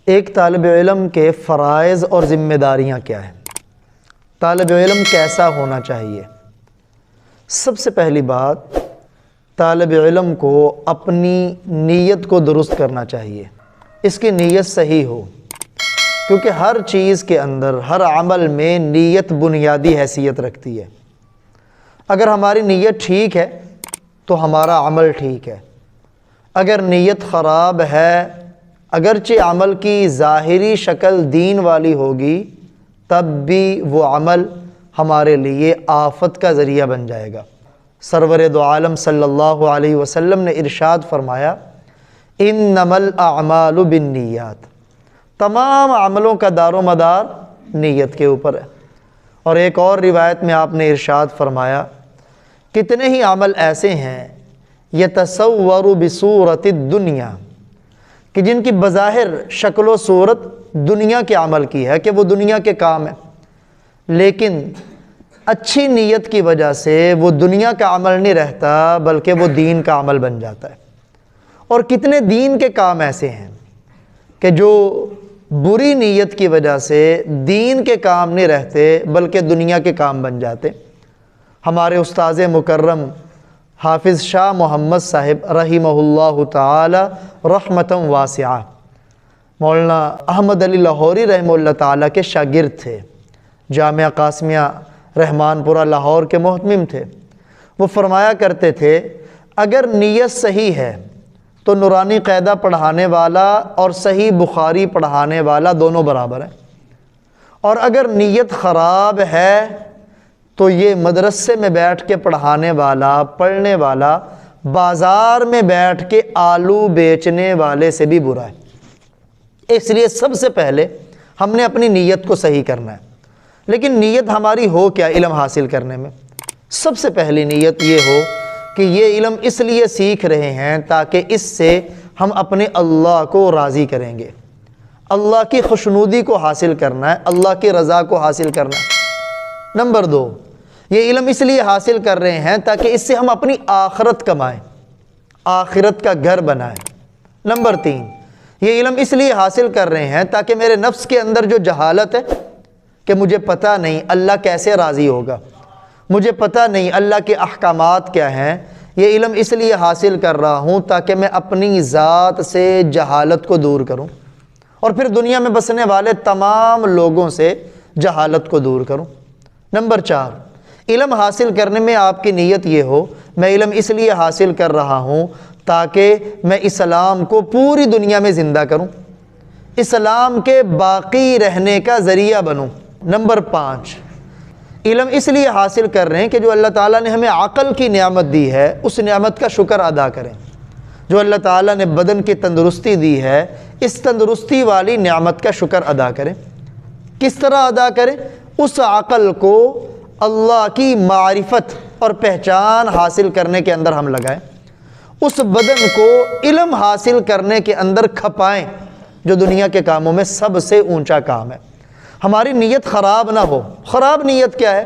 ایک طالب علم کے فرائض اور ذمہ داریاں کیا ہیں؟ طالب علم کیسا ہونا چاہیے؟ سب سے پہلی بات، طالب علم کو اپنی نیت کو درست کرنا چاہیے، اس کی نیت صحیح ہو، کیونکہ ہر چیز کے اندر، ہر عمل میں نیت بنیادی حیثیت رکھتی ہے۔ اگر ہماری نیت ٹھیک ہے تو ہمارا عمل ٹھیک ہے، اگر نیت خراب ہے، اگرچہ عمل کی ظاہری شکل دین والی ہوگی، تب بھی وہ عمل ہمارے لیے آفت کا ذریعہ بن جائے گا۔ سرور دو عالم صلی اللہ علیہ وسلم نے ارشاد فرمایا، انما الاعمال بالنیات، تمام عملوں کا دار و مدار نیت کے اوپر ہے۔ اور ایک اور روایت میں آپ نے ارشاد فرمایا، کتنے ہی عمل ایسے ہیں یتصور بصورت الدنیا، کہ جن کی بظاہر شکل و صورت دنیا کے عمل کی ہے، کہ وہ دنیا کے کام ہے، لیکن اچھی نیت کی وجہ سے وہ دنیا کا عمل نہیں رہتا بلکہ وہ دین کا عمل بن جاتا ہے۔ اور کتنے دین کے کام ایسے ہیں کہ جو بری نیت کی وجہ سے دین کے کام نہیں رہتے بلکہ دنیا کے کام بن جاتے۔ ہمارے استاذ مکرم حافظ شاہ محمد صاحب رحمہ اللہ تعالی رحمتاً واسعہ، مولانا احمد علی لاہوری رحمہ اللہ تعالی کے شاگرد تھے، جامعہ قاسمیہ رحمان پورہ لاہور کے محتمم تھے۔ وہ فرمایا کرتے تھے، اگر نیت صحیح ہے تو نورانی قاعدہ پڑھانے والا اور صحیح بخاری پڑھانے والا دونوں برابر ہیں، اور اگر نیت خراب ہے تو یہ مدرسے میں بیٹھ کے پڑھانے والا، پڑھنے والا بازار میں بیٹھ کے آلو بیچنے والے سے بھی برا ہے۔ اس لیے سب سے پہلے ہم نے اپنی نیت کو صحیح کرنا ہے۔ لیکن نیت ہماری ہو کیا علم حاصل کرنے میں؟ سب سے پہلی نیت یہ ہو کہ یہ علم اس لیے سیکھ رہے ہیں تاکہ اس سے ہم اپنے اللہ کو راضی کریں گے، اللہ کی خوشنودی کو حاصل کرنا ہے، اللہ کی رضا کو حاصل کرنا ہے۔ نمبر 2، یہ علم اس لیے حاصل کر رہے ہیں تاکہ اس سے ہم اپنی آخرت کمائیں، آخرت کا گھر بنائیں۔ نمبر 3، یہ علم اس لیے حاصل کر رہے ہیں تاکہ میرے نفس کے اندر جو جہالت ہے کہ مجھے پتہ نہیں اللہ کیسے راضی ہوگا، مجھے پتہ نہیں اللہ کے احکامات کیا ہیں، یہ علم اس لیے حاصل کر رہا ہوں تاکہ میں اپنی ذات سے جہالت کو دور کروں، اور پھر دنیا میں بسنے والے تمام لوگوں سے جہالت کو دور کروں۔ نمبر 4، علم حاصل کرنے میں آپ کی نیت یہ ہو، میں علم اس لیے حاصل کر رہا ہوں تاکہ میں اسلام کو پوری دنیا میں زندہ کروں، اسلام کے باقی رہنے کا ذریعہ بنوں۔ نمبر 5، علم اس لیے حاصل کر رہے ہیں کہ جو اللہ تعالیٰ نے ہمیں عقل کی نعمت دی ہے اس نعمت کا شکر ادا کریں، جو اللہ تعالیٰ نے بدن کی تندرستی دی ہے اس تندرستی والی نعمت کا شکر ادا کریں۔ کس طرح ادا کریں؟ اس عقل کو اللہ کی معرفت اور پہچان حاصل کرنے کے اندر ہم لگائیں، اس بدن کو علم حاصل کرنے کے اندر کھپائیں، جو دنیا کے کاموں میں سب سے اونچا کام ہے۔ ہماری نیت خراب نہ ہو۔ خراب نیت کیا ہے؟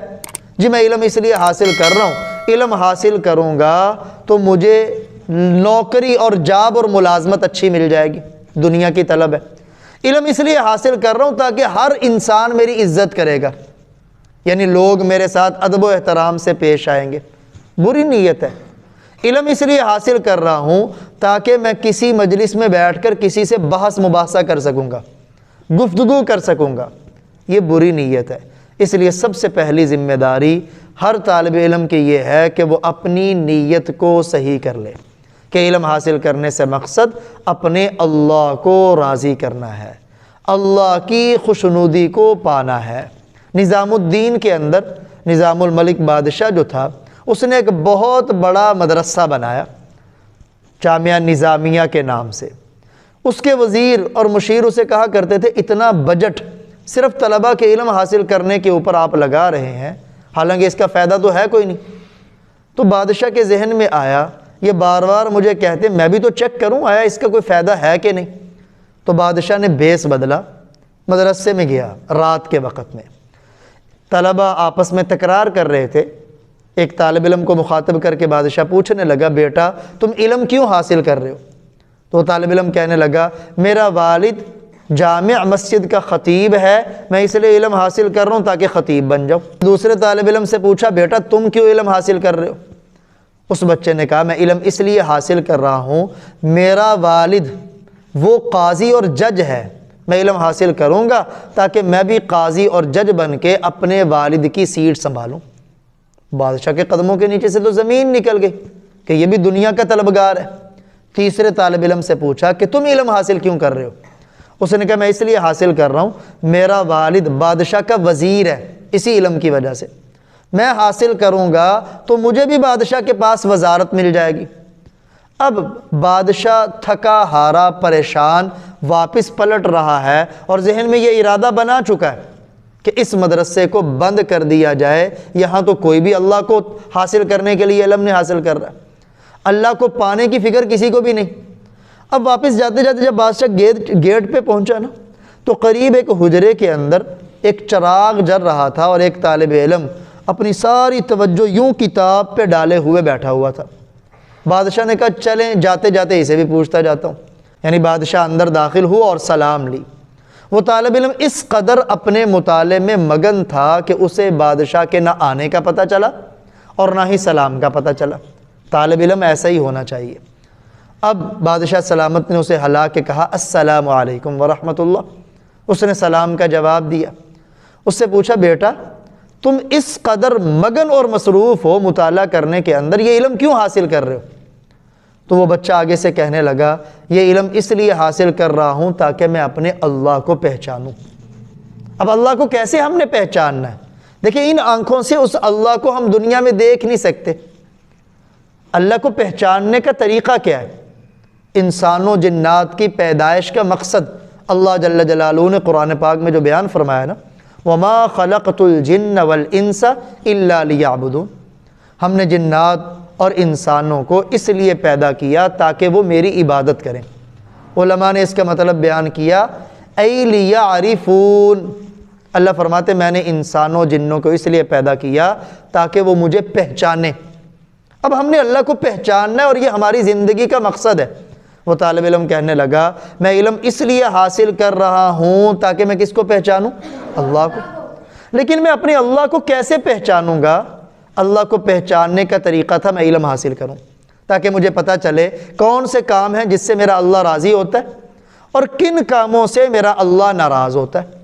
جی میں علم اس لیے حاصل کر رہا ہوں، علم حاصل کروں گا تو مجھے نوکری اور جاب اور ملازمت اچھی مل جائے گی، دنیا کی طلب ہے۔ علم اس لیے حاصل کر رہا ہوں تاکہ ہر انسان میری عزت کرے گا، یعنی لوگ میرے ساتھ ادب و احترام سے پیش آئیں گے۔ بری نیت ہے۔ علم اس لیے حاصل کر رہا ہوں تاکہ میں کسی مجلس میں بیٹھ کر کسی سے بحث مباحثہ کر سکوں گا، گفتگو کر سکوں گا، یہ بری نیت ہے۔ اس لیے سب سے پہلی ذمہ داری ہر طالب علم کی یہ ہے کہ وہ اپنی نیت کو صحیح کر لے، کہ علم حاصل کرنے سے مقصد اپنے اللہ کو راضی کرنا ہے، اللہ کی خوشنودی کو پانا ہے۔ نظام الدین کے اندر نظام الملک بادشاہ جو تھا، اس نے ایک بہت بڑا مدرسہ بنایا جامعہ نظامیہ کے نام سے۔ اس کے وزیر اور مشیر اسے کہا کرتے تھے، اتنا بجٹ صرف طلبہ کے علم حاصل کرنے کے اوپر آپ لگا رہے ہیں، حالانکہ اس کا فائدہ تو ہے کوئی نہیں۔ تو بادشاہ کے ذہن میں آیا، یہ بار بار مجھے کہتے، میں بھی تو چیک کروں آیا اس کا کوئی فائدہ ہے کہ نہیں۔ تو بادشاہ نے بھیس بدلا، مدرسے میں گیا رات کے وقت میں، طلبہ آپس میں تکرار کر رہے تھے۔ ایک طالب علم کو مخاطب کر کے بادشاہ پوچھنے لگا، بیٹا تم علم کیوں حاصل کر رہے ہو؟ تو طالب علم کہنے لگا، میرا والد جامع مسجد کا خطیب ہے، میں اس لیے علم حاصل کر رہا ہوں تاکہ خطیب بن جاؤں۔ دوسرے طالب علم سے پوچھا بیٹا تم کیوں علم حاصل کر رہے ہو؟ اس بچے نے کہا میں علم اس لیے حاصل کر رہا ہوں، میرا والد وہ قاضی اور جج ہے، میں علم حاصل کروں گا تاکہ میں بھی قاضی اور جج بن کے اپنے والد کی سیٹ سنبھالوں۔ بادشاہ کے قدموں کے نیچے سے تو زمین نکل گئی کہ یہ بھی دنیا کا طلبگار ہے۔ تیسرے طالب علم سے پوچھا کہ تم علم حاصل کیوں کر رہے ہو؟ اس نے کہا میں اس لیے حاصل کر رہا ہوں، میرا والد بادشاہ کا وزیر ہے، اسی علم کی وجہ سے میں حاصل کروں گا تو مجھے بھی بادشاہ کے پاس وزارت مل جائے گی۔ اب بادشاہ تھکا ہارا پریشان واپس پلٹ رہا ہے اور ذہن میں یہ ارادہ بنا چکا ہے کہ اس مدرسے کو بند کر دیا جائے، یہاں تو کوئی بھی اللہ کو حاصل کرنے کے لیے علم نہیں حاصل کر رہا، اللہ کو پانے کی فکر کسی کو بھی نہیں۔ اب واپس جاتے جاتے جب بادشاہ گیٹ پہ پہنچا نا تو قریب ایک حجرے کے اندر ایک چراغ جل رہا تھا اور ایک طالب علم اپنی ساری توجہ یوں کتاب پہ ڈالے ہوئے بیٹھا ہوا تھا۔ بادشاہ نے کہا چلیں جاتے جاتے اسے بھی پوچھتا جاتا ہوں، یعنی بادشاہ اندر داخل ہوا اور سلام لی۔ وہ طالب علم اس قدر اپنے مطالعے میں مگن تھا کہ اسے بادشاہ کے نہ آنے کا پتہ چلا اور نہ ہی سلام کا پتہ چلا۔ طالب علم ایسا ہی ہونا چاہیے۔ اب بادشاہ سلامت نے اسے ہلا کے کہا السلام علیکم ورحمۃ اللہ، اس نے سلام کا جواب دیا۔ اس سے پوچھا بیٹا تم اس قدر مگن اور مصروف ہو مطالعہ کرنے کے اندر، یہ علم کیوں حاصل کر رہے ہو؟ تو وہ بچہ آگے سے کہنے لگا یہ علم اس لیے حاصل کر رہا ہوں تاکہ میں اپنے اللہ کو پہچانوں۔ اب اللہ کو کیسے ہم نے پہچاننا ہے؟ دیکھیں ان آنکھوں سے اس اللہ کو ہم دنیا میں دیکھ نہیں سکتے۔ اللہ کو پہچاننے کا طریقہ کیا ہے؟ انسانوں جنات کی پیدائش کا مقصد اللہ جل جلالہ نے قرآن پاک میں جو بیان فرمایا نا وَمَا خَلَقْتُ الْجِنَّ وَالْإِنسَ إِلَّا لِيَعْبُدُونَ، ہم نے جنات اور انسانوں کو اس لیے پیدا کیا تاکہ وہ میری عبادت کریں۔ علماء نے اس کا مطلب بیان کیا اَيْ لِيَعْرِفُونَ، اللہ فرماتے میں نے انسانوں جنوں کو اس لیے پیدا کیا تاکہ وہ مجھے پہچانیں۔ اب ہم نے اللہ کو پہچاننا ہے اور یہ ہماری زندگی کا مقصد ہے۔ وہ طالب علم کہنے لگا میں علم اس لیے حاصل کر رہا ہوں تاکہ میں کس کو پہچانوں؟ اللہ کو۔ لیکن میں اپنے اللہ کو کیسے پہچانوں گا؟ اللہ کو پہچاننے کا طریقہ تھا میں علم حاصل کروں تاکہ مجھے پتہ چلے کون سے کام ہیں جس سے میرا اللہ راضی ہوتا ہے اور کن کاموں سے میرا اللہ ناراض ہوتا ہے۔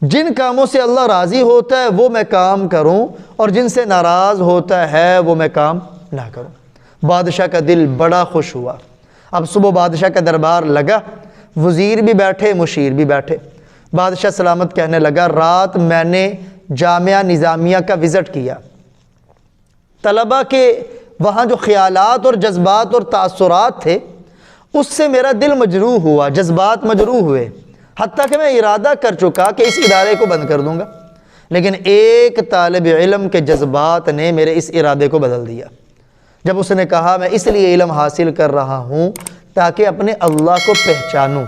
جن کاموں سے اللہ راضی ہوتا ہے وہ میں کام کروں اور جن سے ناراض ہوتا ہے وہ میں کام نہ کروں۔ بادشاہ کا دل بڑا خوش ہوا۔ اب صبح بادشاہ کا دربار لگا، وزیر بھی بیٹھے مشیر بھی بیٹھے۔ بادشاہ سلامت کہنے لگا رات میں نے جامعہ نظامیہ کا وزٹ کیا، طلبہ کے وہاں جو خیالات اور جذبات اور تاثرات تھے اس سے میرا دل مجروح ہوا، جذبات مجروح ہوئے، حتیٰ کہ میں ارادہ کر چکا کہ اس ادارے کو بند کر دوں گا، لیکن ایک طالب علم کے جذبات نے میرے اس ارادے کو بدل دیا۔ جب اس نے کہا میں اس لیے علم حاصل کر رہا ہوں تاکہ اپنے اللہ کو پہچانوں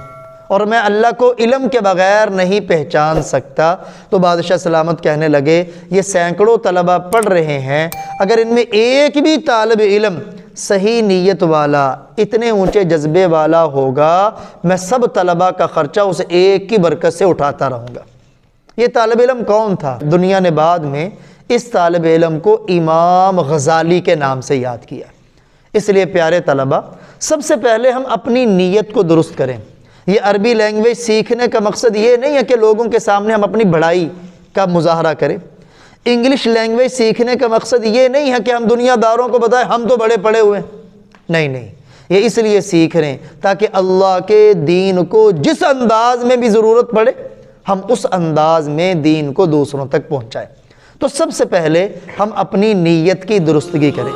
اور میں اللہ کو علم کے بغیر نہیں پہچان سکتا، تو بادشاہ سلامت کہنے لگے یہ سینکڑوں طلبہ پڑھ رہے ہیں، اگر ان میں ایک بھی طالب علم صحیح نیت والا اتنے اونچے جذبے والا ہوگا میں سب طلبہ کا خرچہ اس ایک کی برکت سے اٹھاتا رہوں گا۔ یہ طالب علم کون تھا؟ دنیا نے بعد میں اس طالب علم کو امام غزالی کے نام سے یاد کیا۔ اس لیے پیارے طلبہ سب سے پہلے ہم اپنی نیت کو درست کریں۔ یہ عربی لینگویج سیکھنے کا مقصد یہ نہیں ہے کہ لوگوں کے سامنے ہم اپنی بڑائی کا مظاہرہ کریں۔ انگلش لینگویج سیکھنے کا مقصد یہ نہیں ہے کہ ہم دنیا داروں کو بتائیں ہم تو بڑے پڑھے ہوئے ہیں، نہیں، یہ اس لیے سیکھ رہے ہیں تاکہ اللہ کے دین کو جس انداز میں بھی ضرورت پڑے ہم اس انداز میں دین کو دوسروں تک پہنچائیں۔ تو سب سے پہلے ہم اپنی نیت کی درستگی کریں۔